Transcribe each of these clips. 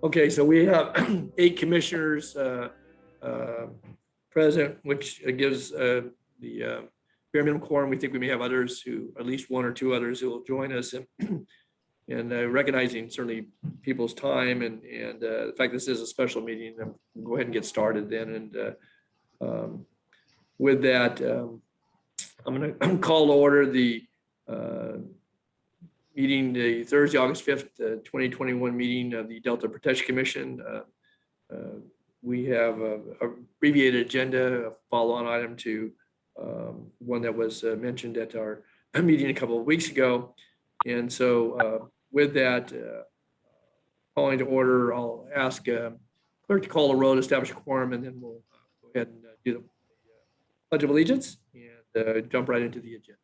Okay, so we have 8 commissioners present, which gives the bare minimum quorum. We think we may have others who, at least 1 or 2 others who will join us, and recognizing certainly people's time and the fact this is a special meeting. We'll go ahead and get started then. And with that, I'm going to call to order the meeting, the Thursday, August 5th, 2021 meeting of the Delta Protection Commission. We have a abbreviated agenda, a follow-on item to one that was mentioned at our meeting a couple of weeks ago. And so with that, calling to order, I'll ask clerk to call the roll to establish a quorum, and then we'll go ahead and do the Pledge of Allegiance and jump right into the agenda.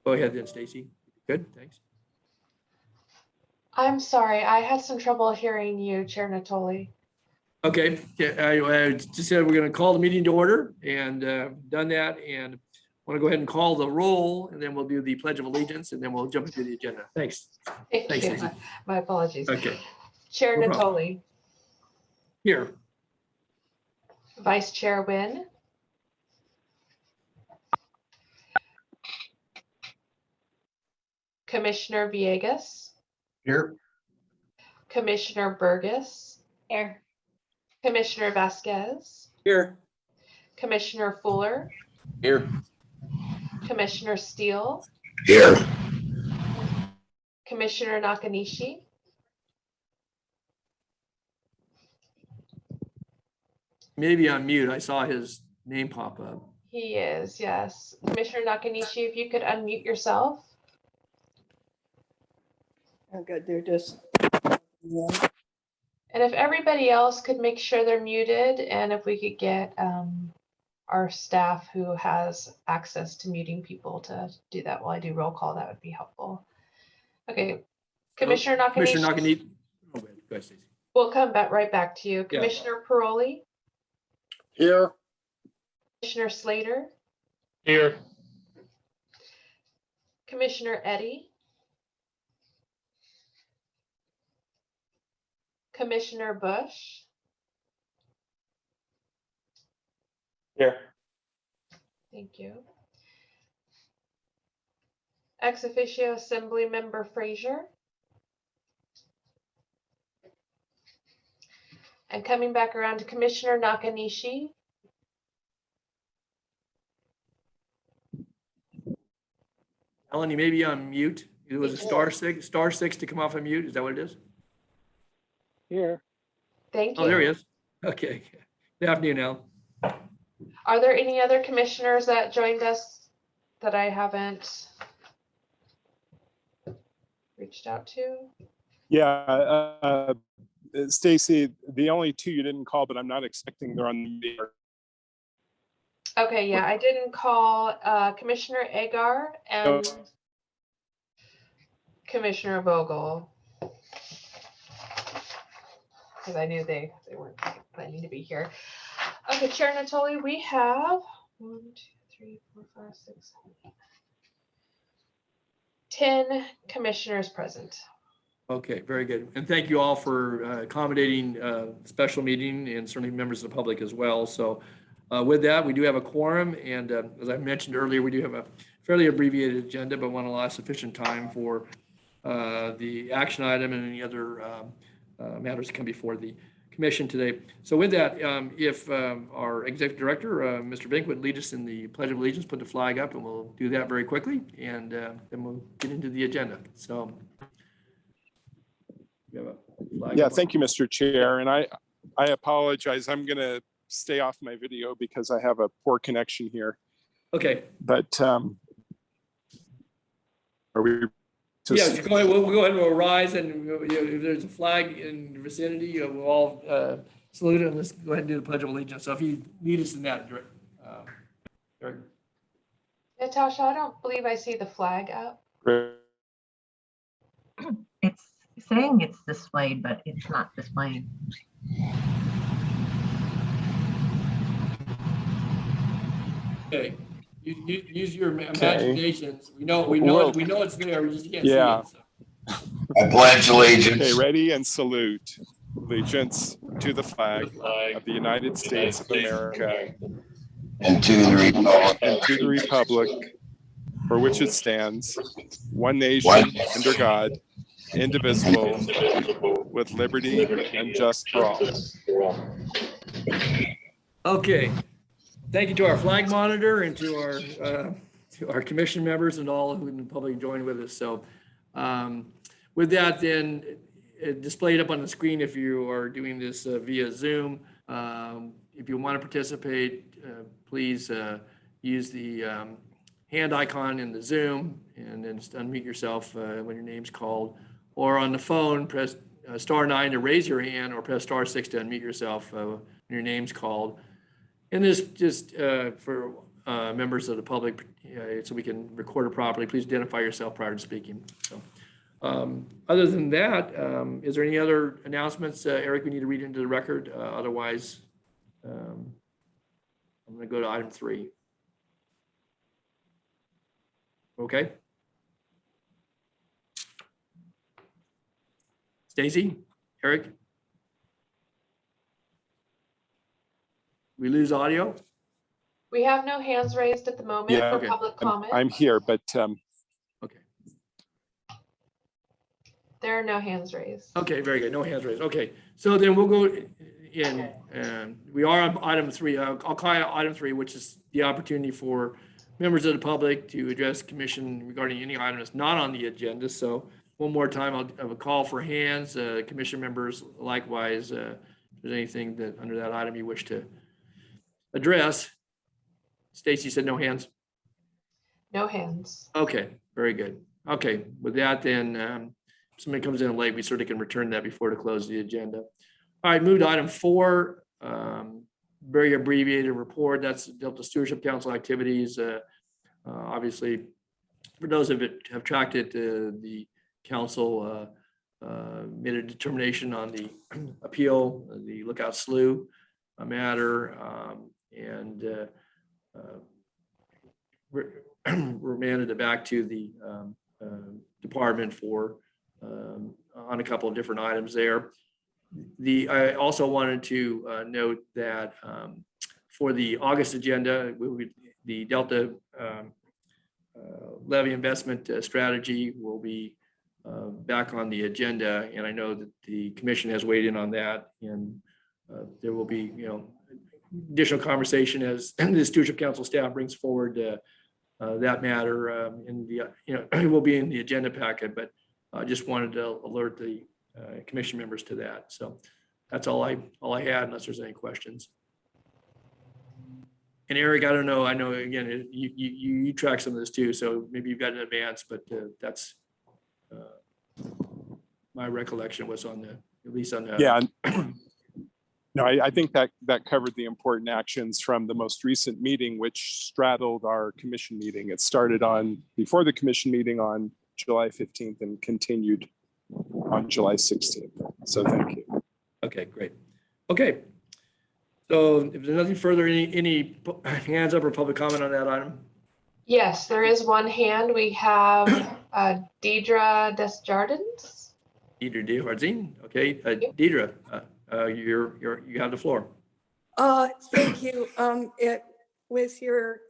Go ahead then, Stacy. Good, thanks. I'm sorry, I had some trouble hearing you, Chair Nottoli. Okay, I just said we're going to call the meeting to order, and done that, and want to go ahead and call the roll, and then we'll do the Pledge of Allegiance, and then we'll jump into the agenda. Thanks. Thank Thanks, you. Stacey. My apologies. Okay. Chair No problem. Nottoli, Here. Vice Chair Wynn, Commissioner Villegas, Here. Commissioner Burgess, Here. Commissioner Vasquez, Here. Commissioner Fuller, Here. Commissioner Steele, Here. Commissioner Nakanishi, Maybe on mute. I saw his name pop up. he is, yes. Commissioner Nakanishi, if you could unmute yourself. Oh, good. They're just. And if everybody else could make sure they're muted, and if we could get our staff who has access to muting people to do that while I do roll call, that would be helpful. Okay, Commissioner Nakanishi. Commissioner Nakanishi. Oh, go ahead, Stacey. We'll come back right back to you. Yeah. Commissioner Paroli, Here. Commissioner Slater, Here. Commissioner Eddy, Commissioner Bush, Here. thank you. Ex officio Assembly Member Frazier. And coming back around to Commissioner Nakanishi. Ellen, you may be on mute. It was a *6 to come off of mute. Is that what it is? Here. Thank you. Oh, there he is. Okay. Good afternoon, Al. Are there any other commissioners that joined us that I haven't reached out to? Yeah, Stacy, the only 2 you didn't call, but I'm not expecting they're on the meeting. Okay, yeah, I didn't call Commissioner Agar and Commissioner Vogel. Because I knew they weren't planning to be here. Okay, Chair Nottoli, we have 1, 2, 3, 4, 5, 6, 7, 8, 10 commissioners present. Okay, very good. And thank you all for accommodating special meeting, and certainly members of the public as well. So with that, we do have a quorum, and as I mentioned earlier, we do have a fairly abbreviated agenda, but want to allow sufficient time for the action item and any other matters that come before the commission today. So with that, if our executive director, Mr. Vink, would lead us in the Pledge of Allegiance, put the flag up, and we'll do that very quickly, and then we'll get into the agenda. So. Yeah, thank you, Mr. Chair. And I apologize. I'm going to stay off my video because I have a poor connection here. Okay. But are we? Yeah, go ahead. We'll go ahead and we'll rise, and if there's a flag in the vicinity, we'll all salute it, and let's go ahead and do the Pledge of Allegiance. So if you need us in that, Natasha, I don't believe I see the flag up. It's saying it's displayed, but it's not displaying. Okay. Use your imaginations. We know it's there. We just can't Yeah. see it. So. I pledge allegiance. Okay, ready and salute. Allegiance to the flag of the United States of America And to the republic. and to the republic for which it stands, one nation, under God, indivisible, with liberty and justice for all. Okay. Thank you to our flag monitor and to our commission members and all who in the public joined with us. So with that, then displayed up on the screen if you are doing this via Zoom. If you want to participate, please use the hand icon in the Zoom and then just unmute yourself when your name's called. Or on the phone, press *9 to raise your hand or press *6 to unmute yourself when your name's called. And this just for members of the public, so we can record it properly, please identify yourself prior to speaking. So, other than that, is there any other announcements, Eric, we need to read into the record? Otherwise, I'm going to go to item 3. Okay. Stacy, Eric? We lose audio? We have no hands raised at the moment Yeah, for okay. public comment. I'm here, but Okay. There are no hands raised. Okay, very good. No hands raised. Okay, so then we'll go in, and we are on item 3. I'll call it item 3, which is the opportunity for members of the public to address the commission regarding any item that's not on the agenda. So one more time, I'll have a call for hands. Commission members, likewise, if there's anything that under that item you wish to address. Stacy said no hands. No hands. Okay, very good. Okay, with that, then if somebody comes in late, we sort of can return that before to close the agenda. All right, move to item 4. Very abbreviated report. That's Delta Stewardship Council activities. Obviously, for those of it have tracked it, the council made a determination on the appeal, the Lookout Slough matter, and remanded it back to the department for on a couple of different items there. I also wanted to note that for the August agenda, the Delta levy investment strategy will be back on the agenda, and I know that the commission has weighed in on that, and there will be, additional conversation as the Stewardship Council staff brings forward that matter in the, it will be in the agenda packet, but I just wanted to alert the commission members to that. So that's all I had, unless there's any questions. And Eric, I don't know. I know, again, you track some of this too, so maybe you've got it in advance, but that's my recollection was on the, at least on the. yeah. No, I think that covered the important actions from the most recent meeting, which straddled our commission meeting. It started before the commission meeting on July 15th and continued on July 16th. So thank you. Okay, great. Okay. So if there's nothing further, any hands up or public comment on that item? Yes, there is one hand. We have Deidre Desjardins. Deidre Desjardins. Okay, Deidre, you have the floor. Thank you. With your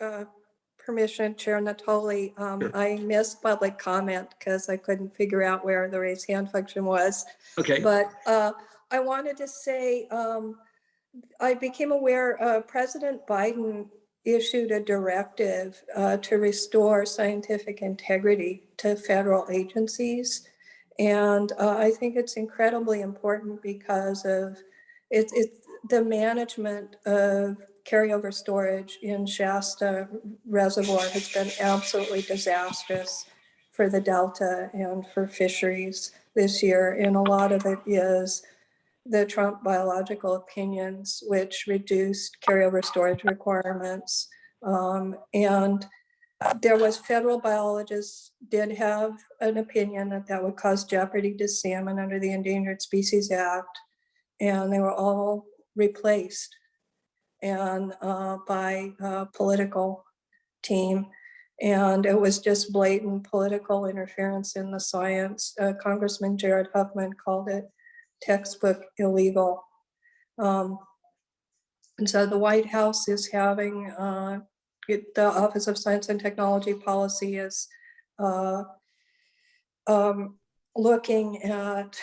permission, Chair Nottoli, Sure. I missed public comment because I couldn't figure out where the raise hand function was. Okay. But I wanted to say, I became aware President Biden issued a directive to restore scientific integrity to federal agencies. And I think it's incredibly important because of it's the management of carryover storage in Shasta Reservoir has been absolutely disastrous for the Delta and for fisheries this year. And a lot of it is the Trump biological opinions, which reduced carryover storage requirements. And there was federal biologists did have an opinion that would cause jeopardy to salmon under the Endangered Species Act, and they were all replaced and by political team. And it was just blatant political interference in the science. Congressman Jared Huffman called it textbook illegal. And so the White House is having, the Office of Science and Technology Policy is looking at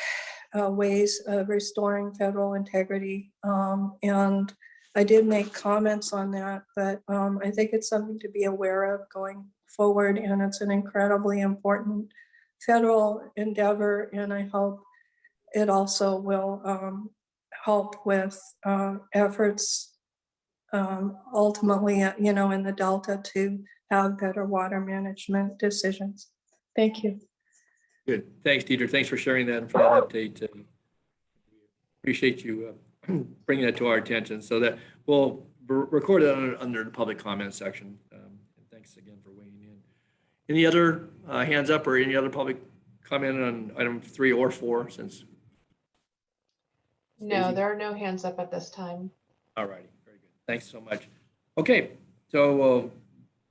ways of restoring federal integrity. And I did make comments on that, but I think it's something to be aware of going forward. And it's an incredibly important federal endeavor. And I hope it also will help with efforts ultimately, in the Delta to have better water management decisions. Thank you. Good. Thanks, Deidre. Thanks for sharing that and for that update. Appreciate you bringing that to our attention, so that we'll record it under the public comment section. And thanks again for weighing in. Any other hands up or any other public comment on item 3 or 4 since? No, Stacey? there are no hands up at this time. All righty, very good. Thanks so much. Okay, so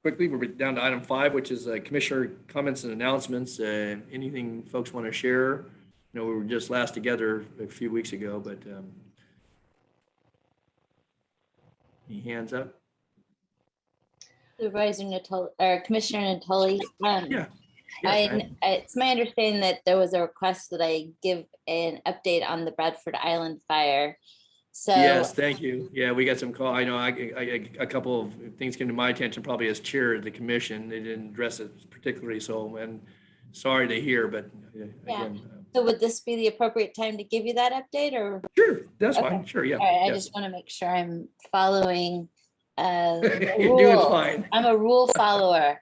quickly, we're down to item 5, which is commissioner comments and announcements. Anything folks want to share? We were just last together a few weeks ago, but any hands up? Supervisor Nottoli, or Commissioner Nottoli. Yeah. Yes, It's my understanding that there was a request that I give an update on the Bradford Island fire. So yes, thank you. Yeah, we got some call. I know a couple of things came to my attention, probably as chair of the commission. They didn't address it particularly, so, and sorry to hear, but again. So would this be the appropriate time to give you that update, or? Sure, that's Okay. fine. Sure, yeah. All right, I yeah. just want to make sure I'm following the You're doing rules. fine. I'm a rule follower.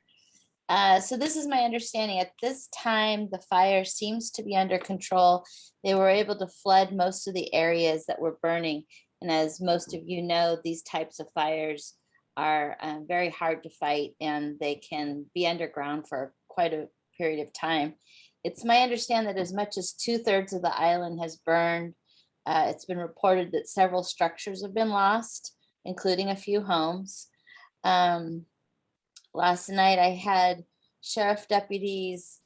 So this is my understanding. At this time, the fire seems to be under control. They were able to flood most of the areas that were burning. And as most of you know, these types of fires are very hard to fight, and they can be underground for quite a period of time. It's my understanding that as much as 2/3 of the island has burned. It's been reported that several structures have been lost, including a few homes. Last night I had sheriff deputies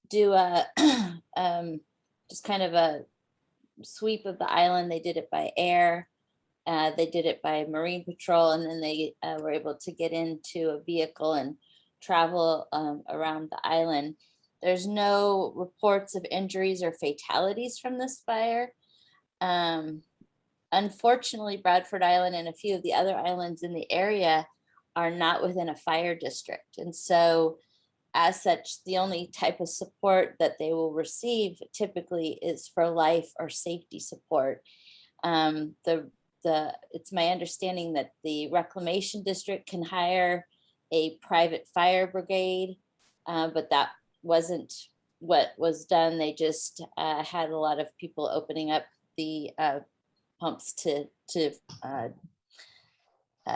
do a just kind of a sweep of the island. They did it by air, they did it by marine patrol, and then they were able to get into a vehicle and travel around the island. There's no reports of injuries or fatalities from this fire. Unfortunately, Bradford Island and a few of the other islands in the area are not within a fire district. And so as such, the only type of support that they will receive typically is for life or safety support. It's my understanding that the reclamation district can hire a private fire brigade, but that wasn't what was done. They just had a lot of people opening up the pumps to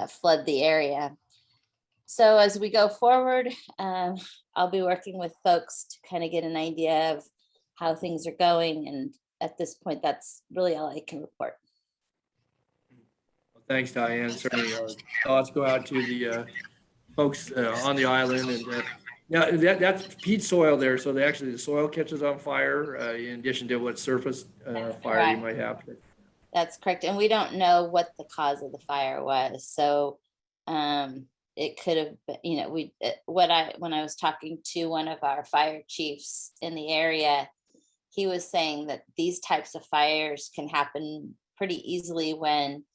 flood the area. So as we go forward, I'll be working with folks to kind of get an idea of how things are going. And at this point, that's really all I can report. Well, thanks, Diane. Certainly our thoughts go out to the folks on the island. And now that's peat soil there. So the soil catches on fire in addition to what surface fire you might have. That's correct. And we don't know what the cause of the fire was. So it could have been, when I was talking to one of our fire chiefs in the area, he was saying that these types of fires can happen pretty easily when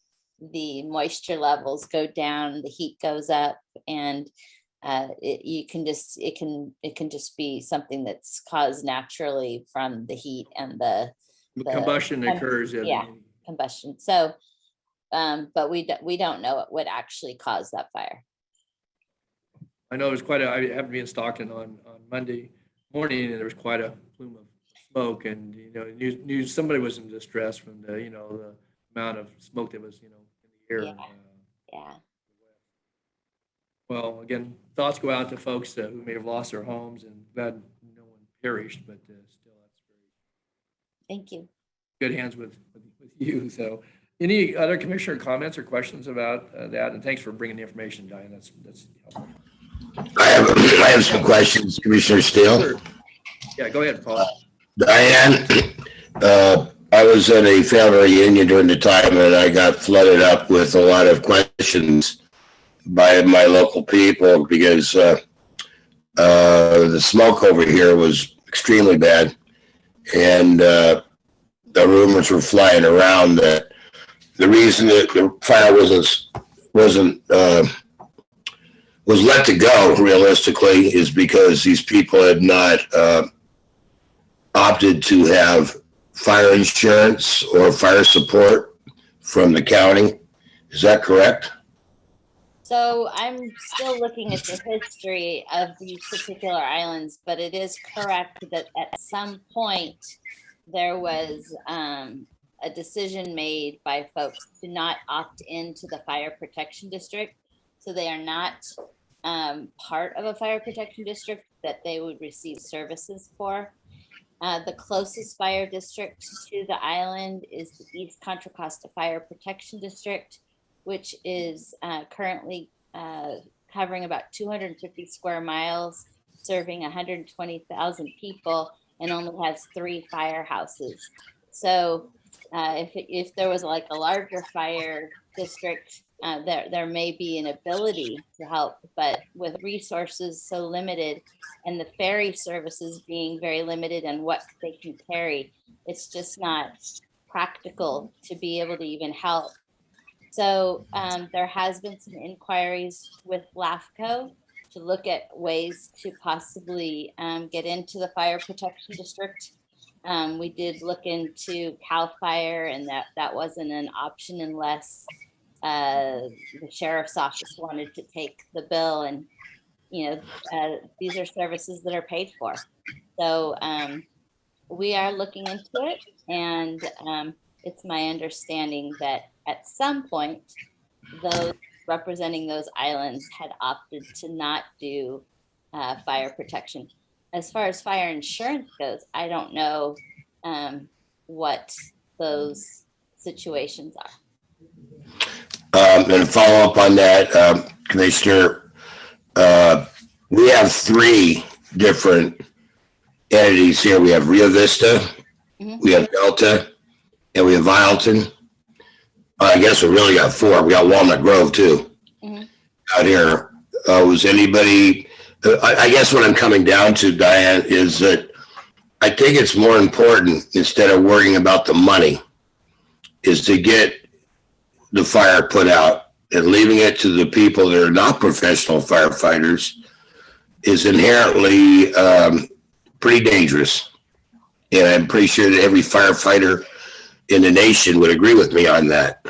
the moisture levels go down, the heat goes up, and it can just be something that's caused naturally from the heat and the combustion occurs. Yeah, combustion. So, but we don't know what actually caused that fire. I know I happened to be in Stockton on Monday morning, and there was quite a plume of smoke, and knew somebody was in distress from the the amount of smoke that was in the air. Yeah. Well, again, thoughts go out to folks who may have lost their homes, and glad no one perished, but still, that's very. Thank you. Good hands with you. So, any other commissioner comments or questions about that? And thanks for bringing the information, Diane. That's helpful. I have some questions, Commissioner Steele. Sure. Yeah, go ahead, Paul. Diane, I was at a family reunion during the time and I got flooded up with a lot of questions by my local people because the smoke over here was extremely bad. And the rumors were flying around that the reason that the fire was let to go realistically is because these people had not opted to have fire insurance or fire support from the county. Is that correct? So I'm still looking at the history of these particular islands, but it is correct that at some point there was a decision made by folks to not opt into the fire protection district. So they are not part of a fire protection district that they would receive services for. The closest fire district to the island is the East Contra Costa Fire Protection District, which is currently covering about 250 square miles, serving 120,000 people, and only has 3 firehouses. So if there was like a larger fire district, there may be an ability to help, but with resources so limited and the ferry services being very limited and what they can carry, it's just not practical to be able to even help. So there has been some inquiries with LAFCO to look at ways to possibly get into the fire protection district. We did look into CAL FIRE, and that wasn't an option unless the sheriff's office wanted to take the bill. And these are services that are paid for. So we are looking into it, and it's my understanding that at some point, those representing those islands had opted to not do fire protection. As far as fire insurance goes, I don't know what those situations are. And follow up on that, Commissioner, we have 3 different entities here. We have Rio Vista, we have Delta, and we have Vialton. I guess we really got 4. We got Walnut Grove too out here. Was anybody, I guess what I'm coming down to, Diane, is that I think it's more important, instead of worrying about the money, is to get the fire put out, and leaving it to the people that are not professional firefighters is inherently pretty dangerous. And I'm pretty sure that every firefighter in the nation would agree with me on that.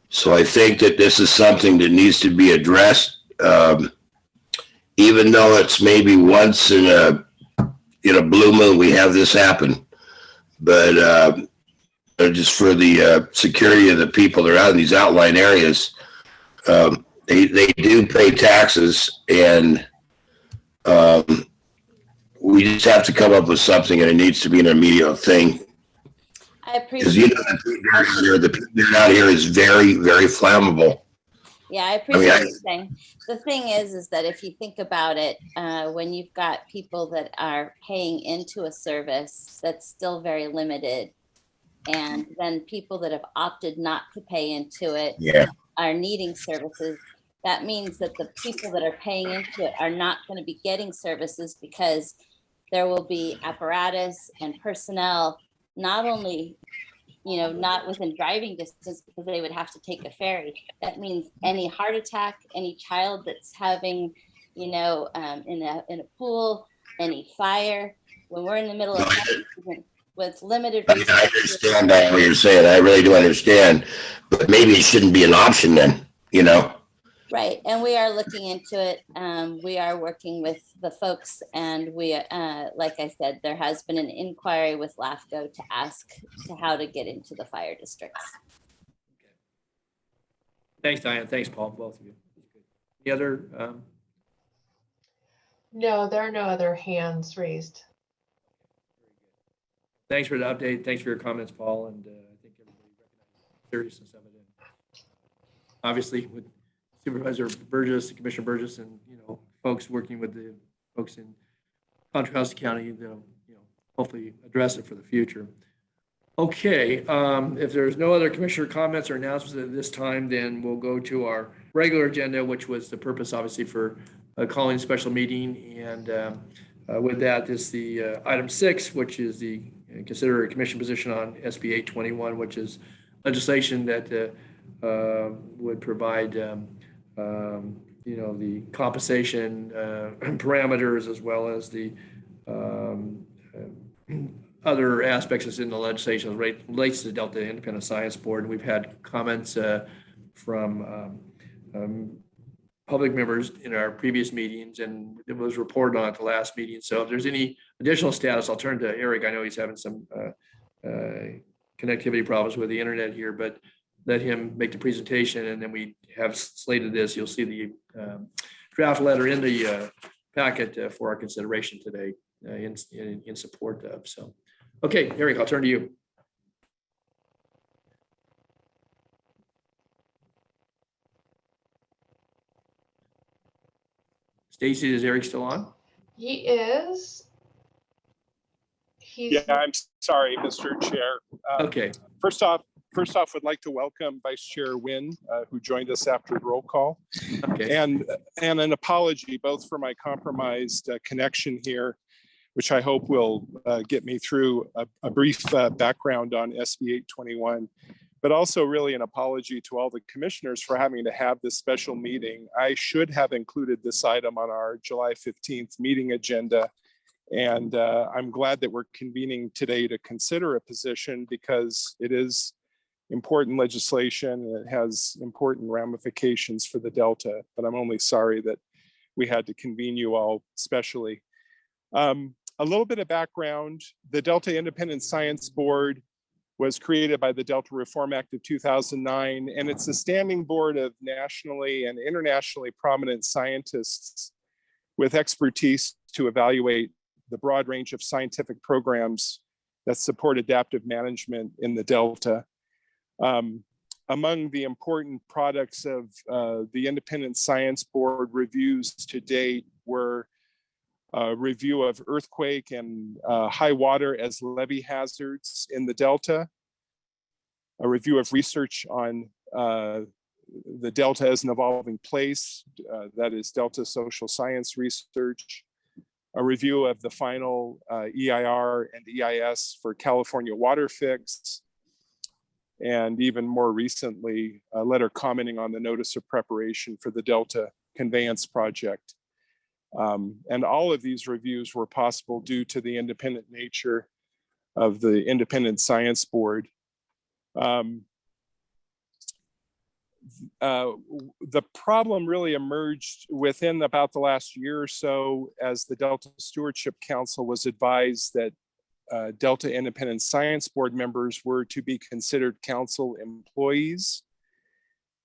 So I think that this is something that needs to be addressed, even though it's maybe once in a blue moon we have this happen. But just for the security of the people that are out in these outlying areas, they do pay taxes, and we just have to come up with something, and it needs to be an immediate thing. I Because appreciate the people out here is very, very flammable. Yeah, I appreciate what you're saying. The thing is that if you think about it, when you've got people that are paying into a service that's still very limited, and then people that have opted not to pay into it are needing services, that means that the people that are paying into it are not going to be getting services, because there will be apparatus and personnel, not only not within driving distance, because they would have to take a ferry. That means any heart attack, any child that's having, in a pool, any fire, when we're in the middle of with limited resources. I understand that what you're saying. I really do understand, but maybe it shouldn't be an option then, Right, and we are looking into it. We are working with the folks, and we, like I said, there has been an inquiry with LAFCO to ask to how to get into the fire districts. Thanks, Diane. Thanks, Paul, both of you. Any other? No, there are no other hands raised. Thanks for the update. Thanks for your comments, Paul, and I think everybody recognizes the seriousness of it. And obviously, with Supervisor Burgess, Commissioner Burgess, and folks working with the folks in Contra Costa County, they'll, hopefully address it for the future. Okay, if there's no other commissioner comments or announcements at this time, then we'll go to our regular agenda, which was the purpose, obviously, for calling a special meeting. And with that, this is the item 6, which is the consider a commission position on SB 821, which is legislation that would provide, the compensation parameters, as well as the other aspects that's in the legislation relates to the Delta Independent Science Board. And we've had comments from public members in our previous meetings, and it was reported on at the last meeting. So if there's any additional status, I'll turn to Erik. I know he's having some connectivity problems with the internet here, but let him make the presentation, and then we have slated this. You'll see the draft letter in the packet for our consideration today in support of. So, okay, Erik, I'll turn to you. Stacy, is Erik still on? He is. He's Yeah, I'm sorry, Mr. Chair. Okay. First off, would like to welcome Vice Chair Wynn, who joined us after the roll call. Okay. And an apology both for my compromised connection here, which I hope will get me through a brief background on SB 821, but also really an apology to all the commissioners for having to have this special meeting. I should have included this item on our July 15th meeting agenda. And I'm glad that we're convening today to consider a position, because it is important legislation and it has important ramifications for the Delta. But I'm only sorry that we had to convene you all specially. A little bit of background: the Delta Independent Science Board was created by the Delta Reform Act of 2009, and it's a standing board of nationally and internationally prominent scientists with expertise to evaluate the broad range of scientific programs that support adaptive management in the Delta. Among the important products of the Independent Science Board reviews to date were a review of earthquake and high water as levee hazards in the Delta, a review of research on the Delta as an evolving place, that is Delta social science research, a review of the final EIR and EIS for California water fix, and even more recently, a letter commenting on the notice of preparation for the Delta conveyance project. And all of these reviews were possible due to the independent nature of the Independent Science Board. The problem really emerged within about the last year or so, as the Delta Stewardship Council was advised that Delta Independent Science Board members were to be considered council employees.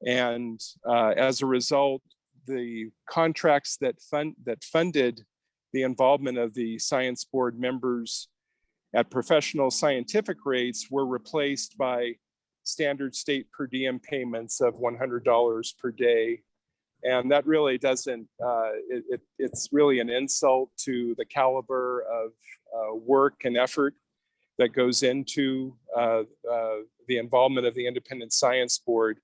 And as a result, the contracts that funded the involvement of the Science Board members at professional scientific rates were replaced by standard state per diem payments of $100 per day. And that really doesn't, it's really an insult to the caliber of work and effort that goes into the involvement of the Independent Science Board.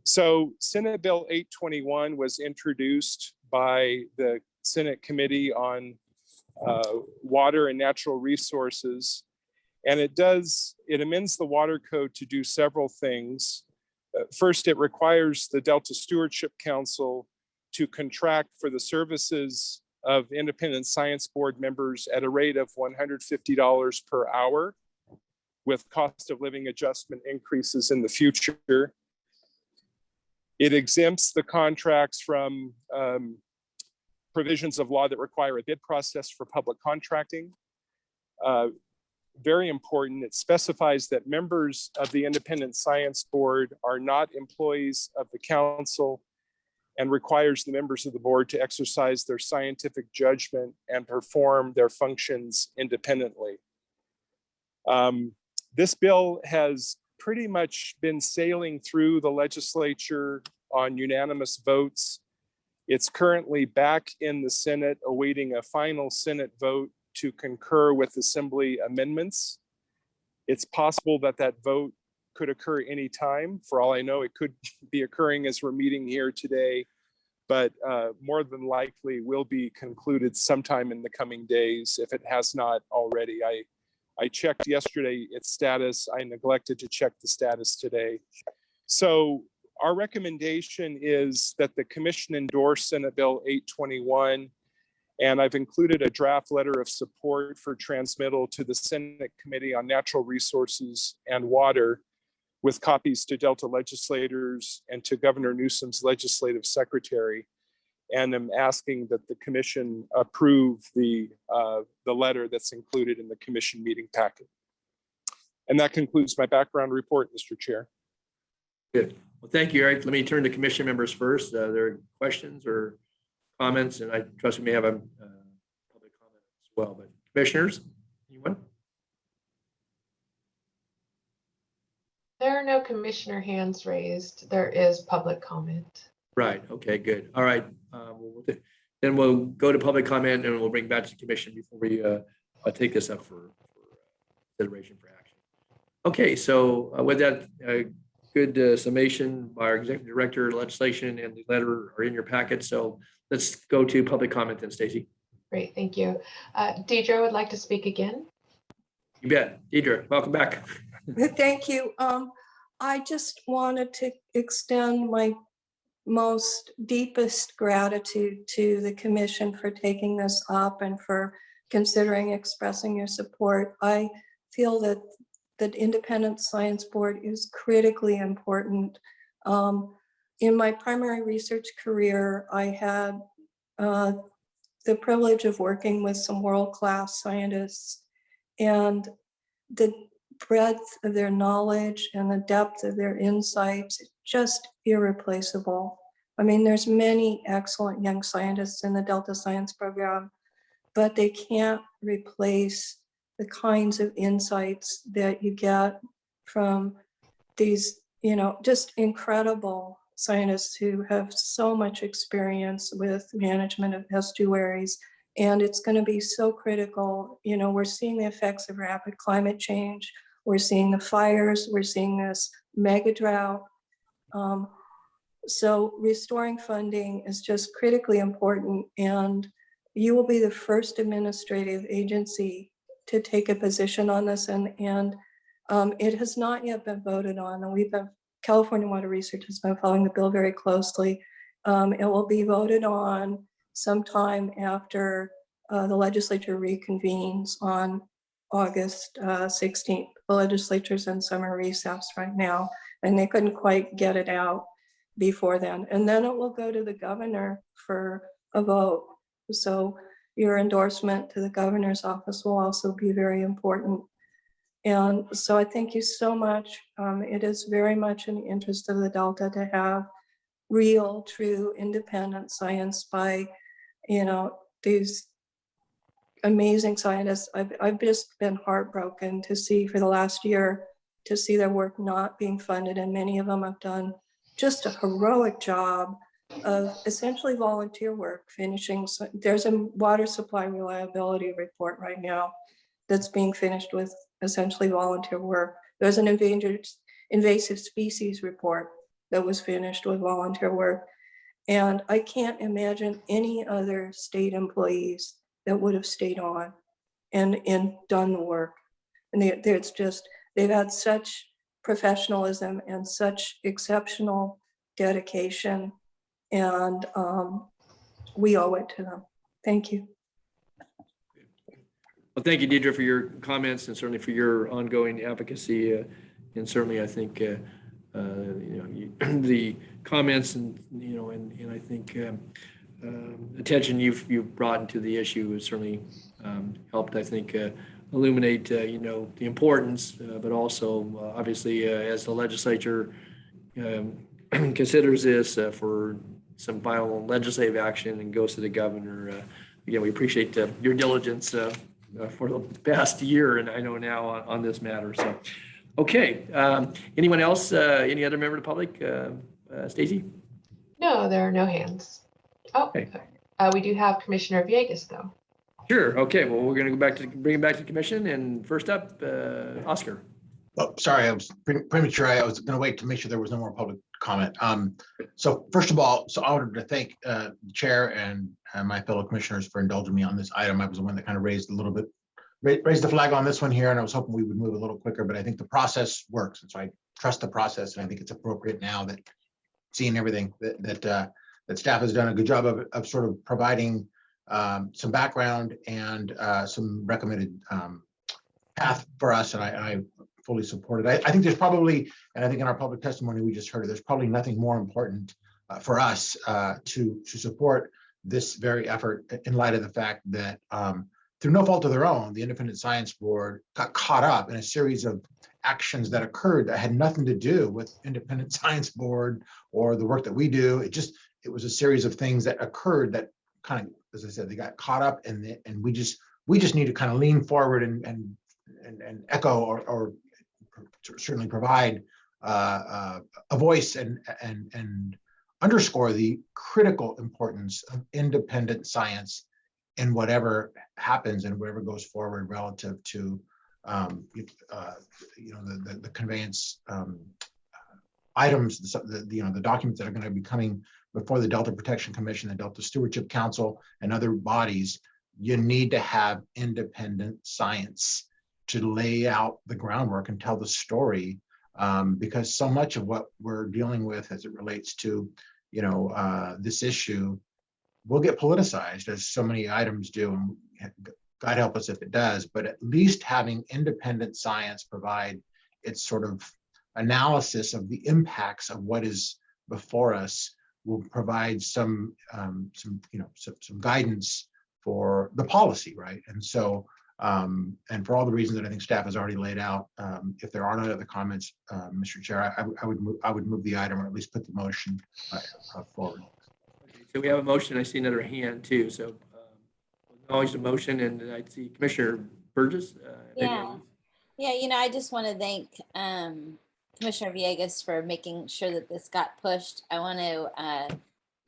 So Senate Bill 821 was introduced by the Senate Committee on Water and Natural Resources. And it amends the water code to do several things. First, it requires the Delta Stewardship Council to contract for the services of Independent Science Board members at a rate of $150 per hour, with cost of living adjustment increases in the future. It exempts the contracts from provisions of law that require a bid process for public contracting. Very important, it specifies that members of the Independent Science Board are not employees of the council, and requires the members of the board to exercise their scientific judgment and perform their functions independently. This bill has pretty much been sailing through the legislature on unanimous votes It's currently back in the Senate awaiting a final Senate vote to concur with Assembly amendments. It's possible that that vote could occur anytime. For all I know, it could be occurring as we're meeting here today, but more than likely will be concluded sometime in the coming days if it has not already. I checked yesterday its status. I neglected to check the status today. So our recommendation is that the commission endorse Senate Bill 821, and I've included a draft letter of support for transmittal to the Senate Committee on Natural Resources and Water, with copies to Delta legislators and to Governor Newsom's legislative secretary. And I'm asking that the commission approve the letter that's included in the commission meeting packet. And that concludes my background report, Mr. Chair. Good. Well, thank you, Eric. Let me turn to commission members first. There are questions or comments, and I trust we may have a public comment as well. But commissioners, anyone? There are no commissioner hands raised. There is public comment. Right. Okay, good. All right. Then we'll go to public comment and we'll bring back to the commission before we take this up for consideration for action. Okay, so with that good summation by our executive director, legislation, and the letter are in your packet. So let's go to public comment then, Stacy. Great, thank you. Deidre would like to speak again. You bet. Deidre, welcome back. Thank you. I just wanted to extend my most deepest gratitude to the commission for taking this up and for considering expressing your support. I feel that the Independent Science Board is critically important. In my primary research career, I had the privilege of working with some world-class scientists, and the breadth of their knowledge and the depth of their insights is just irreplaceable. I mean, there's many excellent young scientists in the Delta Science Program, but they can't replace the kinds of insights that you get from these, just incredible scientists who have so much experience with management of estuaries. And it's going to be so critical. We're seeing the effects of rapid climate change. We're seeing the fires. We're seeing this mega drought. So restoring funding is just critically important. And you will be the first administrative agency to take a position on this. And it has not yet been voted on. And California Water Research has been following the bill very closely. It will be voted on sometime after the legislature reconvenes on August 16th. The legislature's in summer recess right now, and they couldn't quite get it out before then. And then it will go to the governor for a vote. So your endorsement to the governor's office will also be very important. And so I thank you so much. It is very much in the interest of the Delta to have real, true, independent science by, these amazing scientists. I've just been heartbroken to see for the last year, to see their work not being funded. And many of them have done just a heroic job of essentially volunteer work, finishing. There's a water supply reliability report right now that's being finished with essentially volunteer work. There's an invasive species report that was finished with volunteer work. And I can't imagine any other state employees that would have stayed on and done the work. And they've had such professionalism and such exceptional dedication, and we owe it to them. Thank you. Well, thank you, Deidre, for your comments and certainly for your ongoing advocacy. And certainly, I think the comments and I think attention you've brought into the issue has certainly helped, I think, illuminate the importance, but also obviously as the legislature considers this for some final legislative action and goes to the governor. Again, we appreciate your diligence for the past year, and I know now on this matter. So, okay. Anyone else? Any other member of the public? Stacy? No, there are no hands. Oh, Okay. we do have Commissioner Villegas though. Sure. Okay. Well, we're going to go back to bring it back to the commission. And first up, Oscar. Oh, sorry, I was premature. I was going to wait to make sure there was no more public comment. So first of all, I wanted to thank the chair and my fellow commissioners for indulging me on this item. I was the one that kind of raised the flag on this one here, and I was hoping we would move a little quicker, but I think the process works. And so I trust the process, and I think it's appropriate now that seeing everything that staff has done a good job of sort of providing some background and some recommended path for us, and I fully support it. I think there's probably, and I think in our public testimony we just heard, there's probably nothing more important for us to support this very effort in light of the fact that through no fault of their own, the Independent Science Board got caught up in a series of actions that occurred that had nothing to do with Independent Science Board or the work that we do. It was a series of things that occurred that kind of, as I said, they got caught up in it, and we just need to kind of lean forward and echo or certainly provide a voice and underscore the critical importance of independent science in whatever happens and whatever goes forward relative to the conveyance items, the documents that are going to be coming before the Delta Protection Commission, the Delta Stewardship Council, and other bodies. You need to have independent science to lay out the groundwork and tell the story, because so much of what we're dealing with as it relates to this issue will get politicized, as so many items do, and God help us if it does. But at least having independent science provide its sort of analysis of the impacts of what is before us will provide some guidance for the policy, right? And so and for all the reasons that I think staff has already laid out, if there are no other comments, Mr. Chair, I would move the item, or at least put the motion forward. So we have a motion. I see another hand too. So acknowledge the motion, and I see Commissioner Burgess. Yeah, I just want to thank Commissioner Villegas for making sure that this got pushed. I want to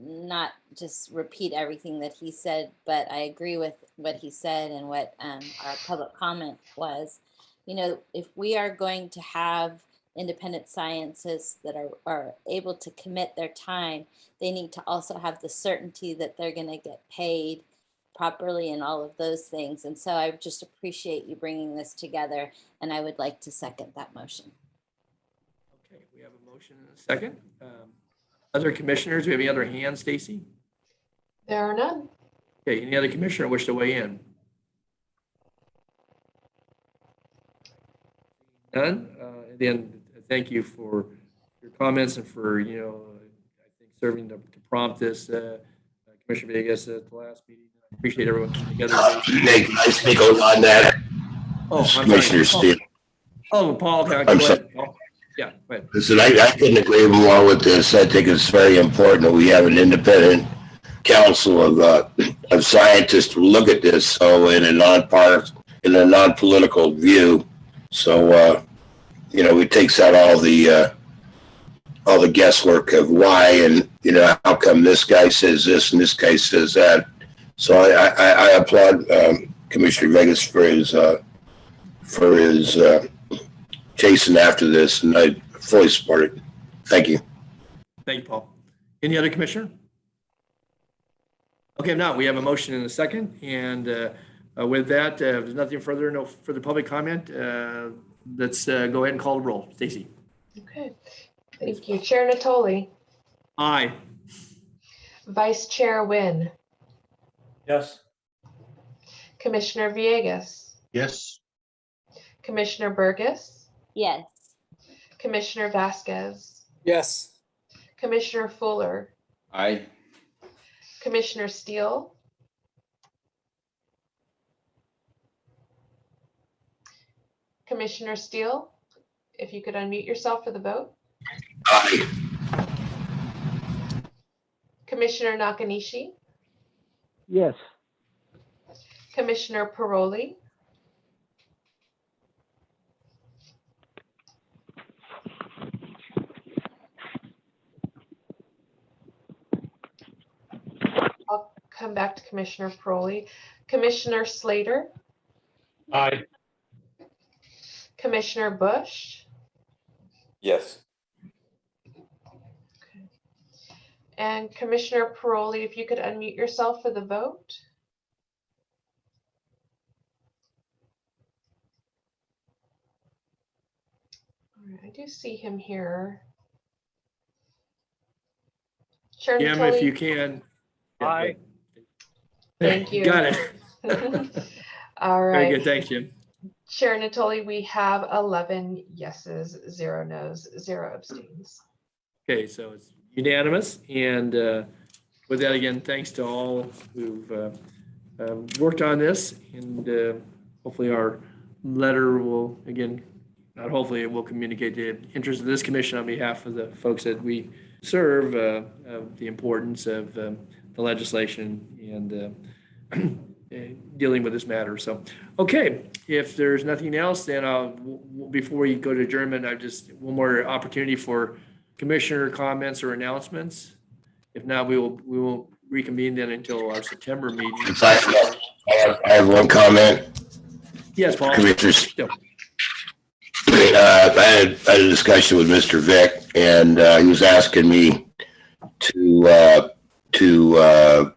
not just repeat everything that he said, but I agree with what he said and what our public comment was. If we are going to have independent scientists that are able to commit their time, they need to also have the certainty that they're going to get paid properly and all of those things. And so I just appreciate you bringing this together, and I would like to second that motion. Okay, we have a motion and a second. Other commissioners, do we have any other hands, Stacy? There are none. Okay, any other commissioner wish to weigh in? None? Then thank you for your comments and for, I think serving to prompt this, Commissioner Villegas at the last meeting. I appreciate everyone coming together. Nick, can I speak on that? Oh, I'm Commissioner sorry. Steele. Oh, Paul, go I'm sorry. ahead. Paul. Yeah, go ahead. Listen, I couldn't agree more with this. I think it's very important that we have an independent council of scientists to look at this, so in a non-political view. So it takes out all the guesswork of why and how come this guy says this and this guy says that. So I applaud Commissioner Vegas for his chasing after this, and I fully support it. Thank you. Thank you, Paul. Any other commissioner? Okay, if not, we have a motion in a second. And with that, if there's nothing further, no further public comment, let's go ahead and call the roll. Stacy. Okay, thank you. Chair Nottoli. Aye. Vice Chair Wynn. Yes. Commissioner Villegas. Yes. Commissioner Burgess. Yes. Commissioner Vasquez. Yes. Commissioner Fuller. Aye. Commissioner Steele. Commissioner Steele, if you could unmute yourself for the vote. Aye. Commissioner Nakanishi. Yes. Commissioner Paroli. come back to Commissioner Paroli. Commissioner Slater, Aye. Commissioner Bush, Yes. and Commissioner Paroli, if you could unmute yourself for the vote. All right, I do see him here. Chair Jim, if you Nottoli, can. Aye. Thank you. Got it. All Very right. good. Thanks, Jim. Chair Nottoli, we have 11 yeses, 0 nos, 0 abstains. Okay, so it's unanimous. And with that, again, thanks to all who've worked on this. And hopefully our letter will, again, not hopefully, it will communicate the interest of this commission on behalf of the folks that we serve, of the importance of the legislation and dealing with this matter. So, okay, if there's nothing else, then before we go to adjournment, I just one more opportunity for commissioner comments or announcements. If not, we will reconvene then until our September meeting. I have one comment. Yes, Paul. Commissioners. Yeah. I had a discussion with Mr. Vink, and he was asking me to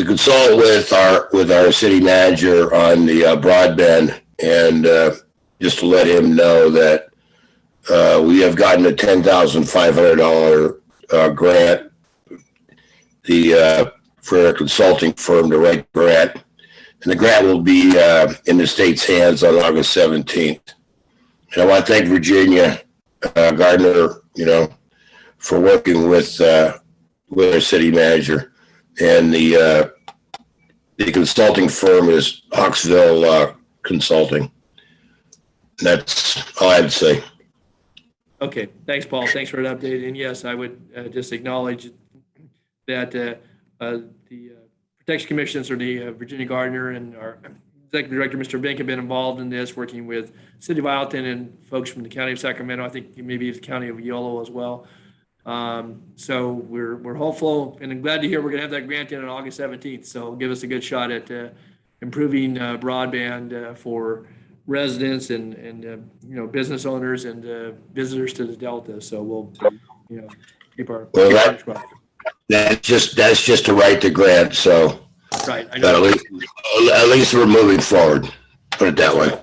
consult with our city manager on the broadband, and just to let him know that we have gotten a $10,500 grant for a consulting firm to write the grant. And the grant will be in the state's hands on August 17th. And I want to thank Virginia Gardner, for working with our city manager. And the consulting firm is Hawksville Consulting. That's all I had to say. Okay, thanks, Paul. Thanks for an update. And yes, I would just acknowledge that the Protection Commissions or the Virginia Gardner and our Executive Director, Mr. Vink, have been involved in this, working with City of Alton and folks from the County of Sacramento. I think maybe the County of Yolo as well. So we're hopeful, and I'm glad to hear we're going to have that grant in on August 17th. So it'll give us a good shot at improving broadband for residents and business owners and visitors to the Delta. So we'll keep our That's just to write the grant. So right. I know. At least we're moving forward. Put it that way.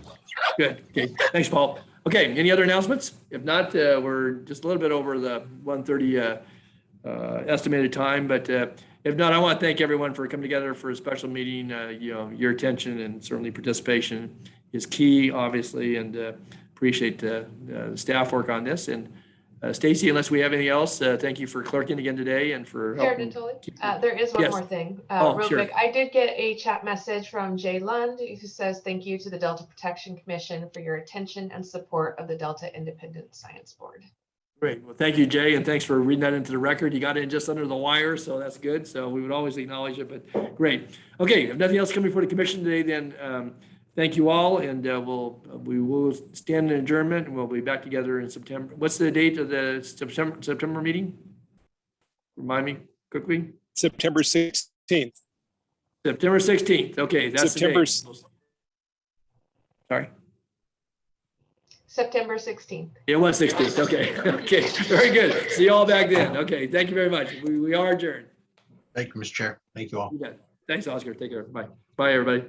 Good. Okay. Thanks, Paul. Okay. Any other announcements? If not, we're just a little bit over the 1:30 estimated time. But if not, I want to thank everyone for coming together for a special meeting. Your attention and certainly participation is key, obviously, and appreciate the staff work on this. And Stacy, unless we have anything else, thank you for clerking again today and for Chair helping. Nottoli, there is one Yes. more thing, Oh, real sure. quick. I did get a chat message from Jay Lund who says, thank you to the Delta Protection Commission for your attention and support of the Delta Independent Science Board. Great. Well, thank you, Jay, and thanks for reading that into the record. You got it just under the wire, so that's good. So we would always acknowledge it, but great. Okay, if nothing else coming before the commission today, then thank you all, and we will stand in adjournment, and we'll be back together in September. What's the date of the September meeting? Remind me quickly. September 16th. September 16th. Okay, that's September. the date. Sorry. September 16th. It was 16th. Okay. Okay. Very good. See you all back then. Okay. Thank you very much. We are adjourned. Thank you, Mr. Chair. Thank you all. You got it. Thanks, Oscar. Take care. Bye. Bye, everybody.